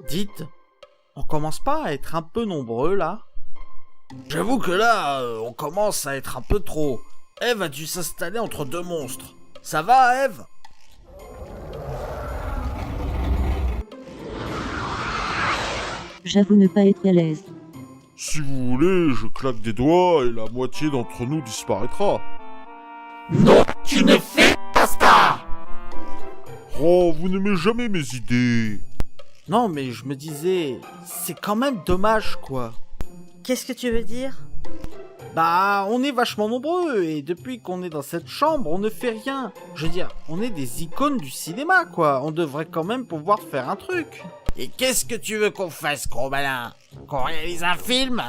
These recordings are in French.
Dites, on commence pas à être un peu nombreux là? J'avoue que là, on commence à être un peu trop. Eve a dû s'installer entre deux monstres. Ça va, Eve? J'avoue ne pas être à l'aise. Si vous voulez, je claque des doigts et la moitié d'entre nous disparaîtra. Non, tu ne fais pas ça! Oh, vous n'aimez jamais mes idées. Non mais je me disais, c'est quand même dommage quoi. Qu'est-ce que tu veux dire? Bah, on est vachement nombreux et depuis qu'on est dans cette chambre, on ne fait rien. Je veux dire, on est des icônes du cinéma quoi. On devrait quand même pouvoir faire un truc. Et qu'est-ce que tu veux qu'on fasse, gros malin? Qu'on réalise un film?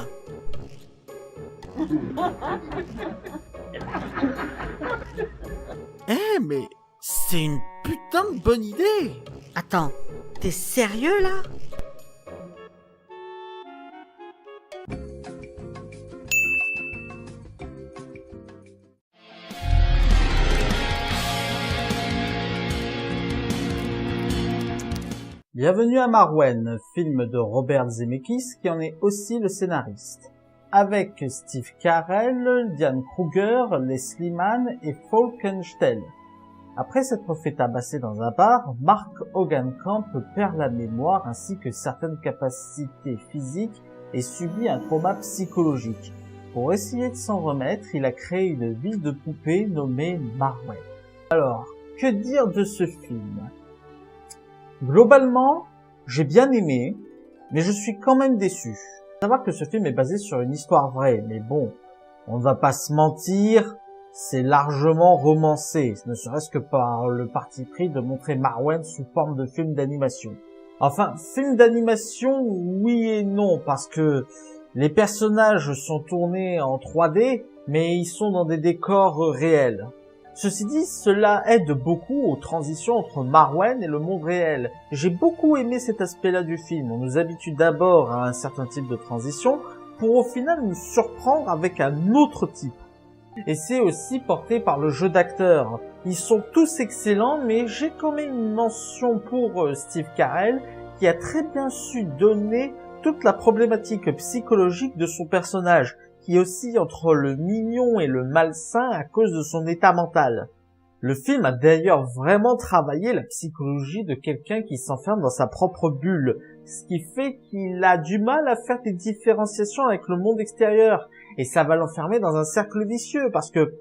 Eh mais c'est une putain de bonne idée. Attends, t'es sérieux là? Bienvenue à Marwen, film de Robert Zemeckis qui en est aussi le scénariste. Avec Steve Carell, Diane Kruger, Leslie Mann et Falkenstein. Après s'être fait tabasser dans un bar, Mark Hogancamp perd la mémoire ainsi que certaines capacités physiques et subit un trauma psychologique. Pour essayer de s'en remettre, il a créé une ville de poupées nommée Marwen. Alors, que dire de ce film ? Globalement, j'ai bien aimé, mais je suis quand même déçu. Faut savoir que ce film est basé sur une histoire vraie, mais bon, on ne va pas se mentir, c'est largement romancé, ne serait-ce que par le parti pris de montrer Marwen sous forme de film d'animation. Enfin, film d'animation, oui et non, parce que les personnages sont tournés en 3D, mais ils sont dans des décors réels. Ceci dit, cela aide beaucoup aux transitions entre Marwen et le monde réel. J'ai beaucoup aimé cet aspect-là du film. On nous habitue d'abord à un certain type de transition pour au final nous surprendre avec un autre type. Et c'est aussi porté par le jeu d'acteurs. Ils sont tous excellents, mais j'ai quand même une mention pour Steve Carell qui a très bien su donner toute la problématique psychologique de son personnage, qui oscille entre le mignon et le malsain à cause de son état mental. Le film a d'ailleurs vraiment travaillé la psychologie de quelqu'un qui s'enferme dans sa propre bulle, ce qui fait qu'il a du mal à faire des différenciations avec le monde extérieur, et ça va l'enfermer dans un cercle vicieux, parce que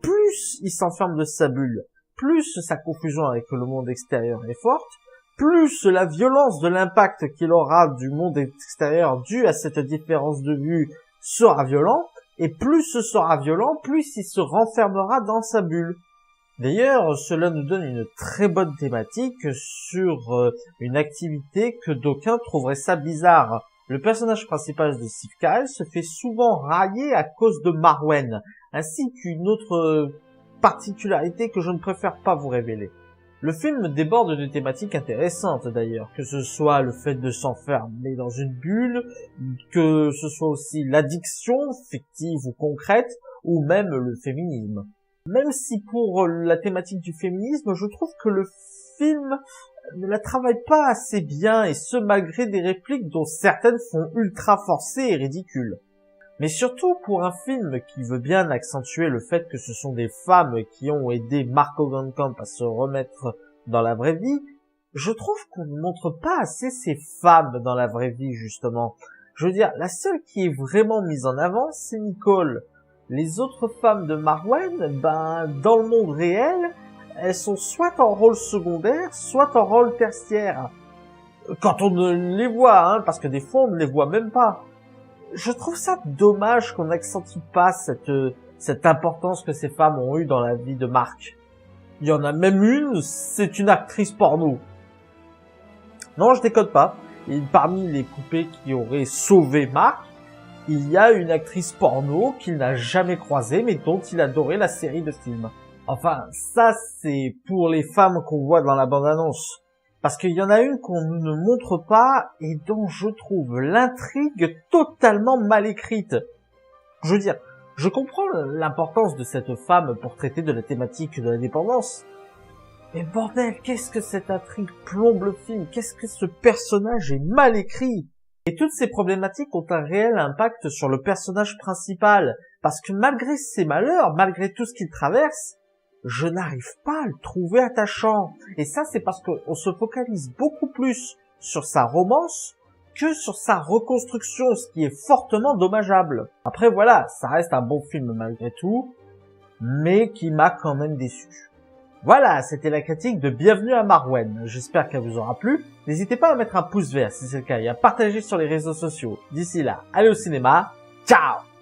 plus il s'enferme de sa bulle, plus sa confusion avec le monde extérieur est forte, plus la violence de l'impact qu'il aura du monde extérieur dû à cette différence de vue sera violent, et plus ce sera violent, plus il se renfermera dans sa bulle. D'ailleurs, cela nous donne une très bonne thématique sur une activité que d'aucuns trouveraient ça bizarre. Le personnage principal de Steve Carell se fait souvent railler à cause de Marwen, ainsi qu'une autre particularité que je ne préfère pas vous révéler. Le film déborde de thématiques intéressantes d'ailleurs, que ce soit le fait de s'enfermer dans une bulle, que ce soit aussi l'addiction, fictive ou concrète, ou même le féminisme. Même si pour la thématique du féminisme, je trouve que le film ne la travaille pas assez bien, et ce malgré des répliques dont certaines sont ultra forcées et ridicules. Mais surtout pour un film qui veut bien accentuer le fait que ce sont des femmes qui ont aidé Mark Hogancamp à se remettre dans la vraie vie, je trouve qu'on ne montre pas assez ces femmes dans la vraie vie justement. Je veux dire, la seule qui est vraiment mise en avant, c'est Nicole. Les autres femmes de Marwen, dans le monde réel, elles sont soit en rôle secondaire, soit en rôle tertiaire. Quand on ne les voit, parce que des fois on ne les voit même pas. Je trouve ça dommage qu'on n'accentue pas cette importance que ces femmes ont eue dans la vie de Mark. Il y en a même une, c'est une actrice porno. Non, je déconne pas. Et parmi les poupées qui auraient sauvé Mark, il y a une actrice porno qu'il n'a jamais croisée, mais dont il adorait la série de films. Enfin, ça c'est pour les femmes qu'on voit dans la bande-annonce. Parce qu'il y en a une qu'on ne montre pas et dont je trouve l'intrigue totalement mal écrite. Je veux dire, je comprends l'importance de cette femme pour traiter de la thématique de la dépendance. Mais bordel, qu'est-ce que cette intrigue plombe le film? Qu'est-ce que ce personnage est mal écrit? Et toutes ces problématiques ont un réel impact sur le personnage principal. Parce que malgré ses malheurs, malgré tout ce qu'il traverse, je n'arrive pas à le trouver attachant. Et ça, c'est parce qu'on se focalise beaucoup plus sur sa romance que sur sa reconstruction, ce qui est fortement dommageable. Après voilà, ça reste un bon film malgré tout, mais qui m'a quand même déçu. Voilà, c'était la critique de Bienvenue à Marwen. J'espère qu'elle vous aura plu. N'hésitez pas à mettre un pouce vert si c'est le cas et à partager sur les réseaux sociaux. D'ici là, allez au cinéma. Ciao!